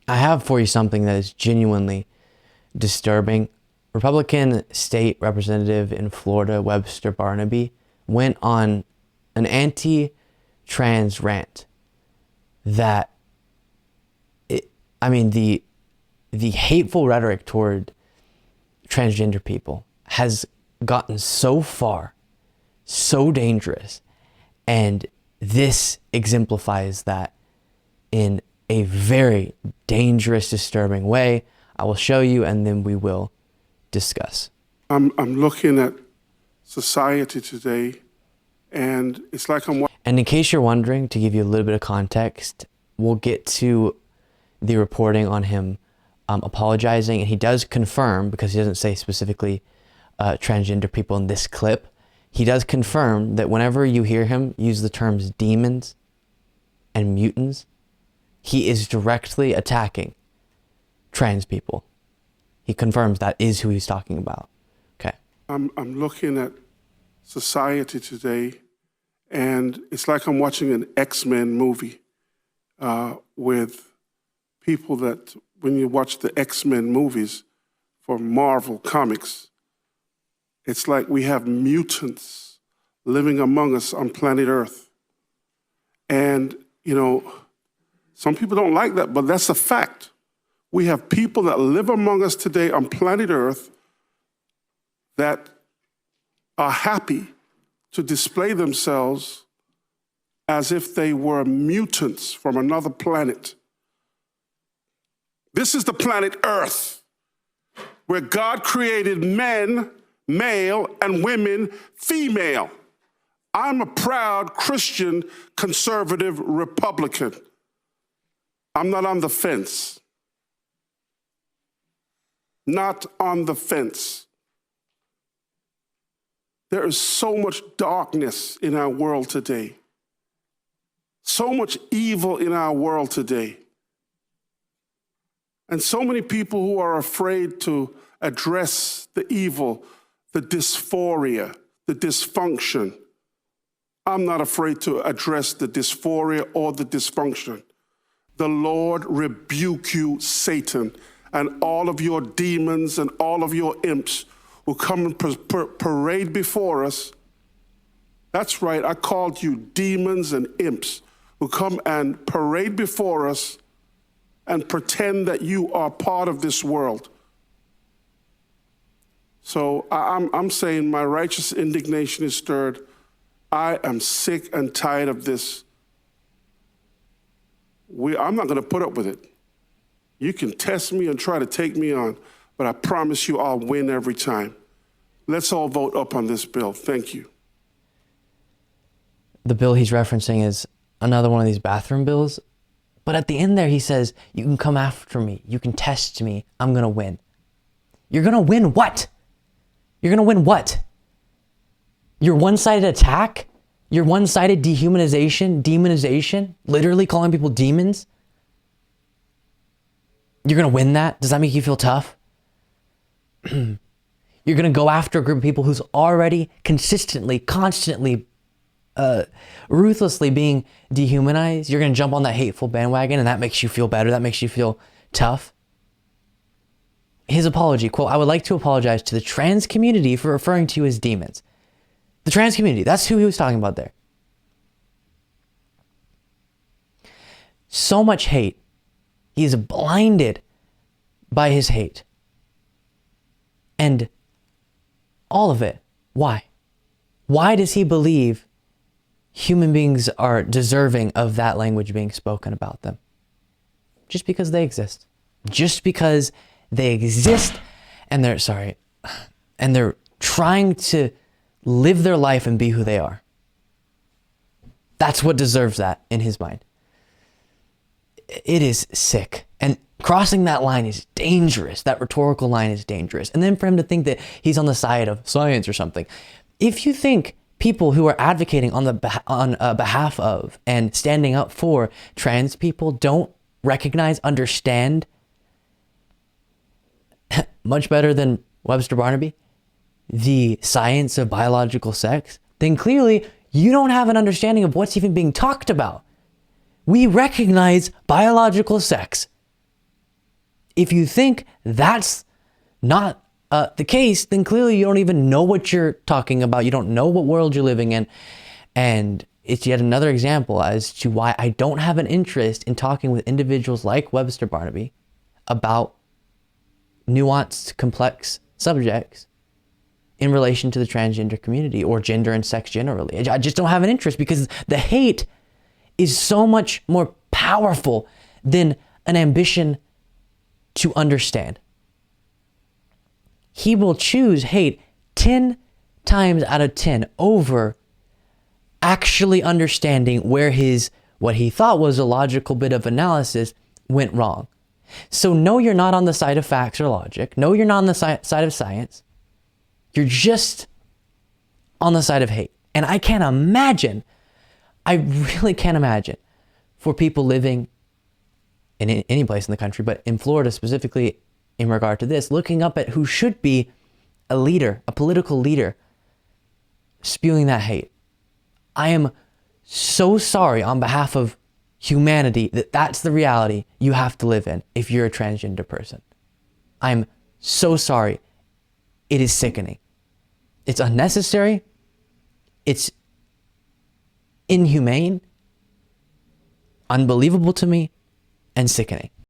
I have for you something that is genuinely disturbing. Republican State Representative in Florida, Webster Barnaby, went on an anti-trans rant that, the hateful rhetoric toward transgender people has gotten so far, so dangerous, and this exemplifies that in a very dangerous, disturbing way. I will show you, and then we will discuss. I'm looking at society today, and it's like And in case you're wondering, to give you a little bit of context, we'll get to the reporting on him apologizing, and he does confirm, because he doesn't say specifically transgender people in this clip, he does confirm that whenever you hear him use the terms demons and mutants, he is directly attacking trans people. He confirms that is who he's talking about. Okay. I'm looking at society today, and it's like I'm watching an X-Men movie with people that, when you watch the X-Men movies for Marvel Comics, it's like we have mutants living among us on planet Earth. And, some people don't like that, but that's a fact. We have people that live among us today on planet Earth that are happy to display themselves as if they were mutants from another planet. This is the planet Earth, where God created men, male, and women, female. I'm a proud Christian, conservative Republican. I'm not on the fence. Not on the fence. There is so much darkness in our world today. So much evil in our world today. And so many people who are afraid to address the evil, the dysphoria, the dysfunction. I'm not afraid to address the dysphoria or the dysfunction. The Lord rebuke you, Satan, and all of your demons and all of your imps who come and parade before us. That's right, I called you demons and imps who come and parade before us and pretend that you are part of this world. So I'm saying my righteous indignation is stirred. I am sick and tired of this. I'm not going to put up with it. You can test me and try to take me on, but I promise you I'll win every time. Let's all vote up on this bill. Thank you. The bill he's referencing is another one of these bathroom bills. But at the end there, he says, you can come after me. You can test me. I'm going to win. You're going to win what? You're going to win what? Your one-sided attack? Your one-sided demonization? Literally calling people demons? You're going to win that? Does that make you feel tough? You're going to go after a group of people who's already consistently, constantly, ruthlessly being dehumanized. You're going to jump on that hateful bandwagon, and that makes you feel better. That makes you feel tough. His apology, quote, "I would like to apologize to the trans community for referring to you as demons." The trans community, that's who he was talking about there. So much hate. He is blinded by his hate. And all of it. Why? Why does he believe human beings are deserving of that language being spoken about them? Just because they exist. Just because they exist and they're trying to live their life and be who they are. That's what deserves that in his mind. It is sick. And crossing that line is dangerous. That rhetorical line is dangerous. And then for him to think that he's on the side of science or something. If you think people who are advocating on behalf of and standing up for trans people don't recognize, understand much better than Webster Barnaby the science of biological sex, then clearly you don't have an understanding of what's even being talked about. We recognize biological sex. If you think that's not the case, then clearly you don't even know what you're talking about. You don't know what world you're living in. And it's yet another example as to why I don't have an interest in talking with individuals like Webster Barnaby about nuanced, complex subjects in relation to the transgender community or gender and sex generally. I just don't have an interest because the hate is so much more powerful than an ambition to understand. He will choose hate 10 times out of 10 over actually understanding where what he thought was a logical bit of analysis went wrong. So no, you're not on the side of facts or logic. No, you're not on the side of science. You're just on the side of hate. And I really can't imagine for people living in any place in the country, but in Florida specifically in regard to this, looking up at who should be a leader, a political leader, spewing that hate. I am so sorry on behalf of humanity that that's the reality you have to live in if you're a transgender person. I'm so sorry. It is sickening. It's unnecessary. It's inhumane, unbelievable to me, and sickening.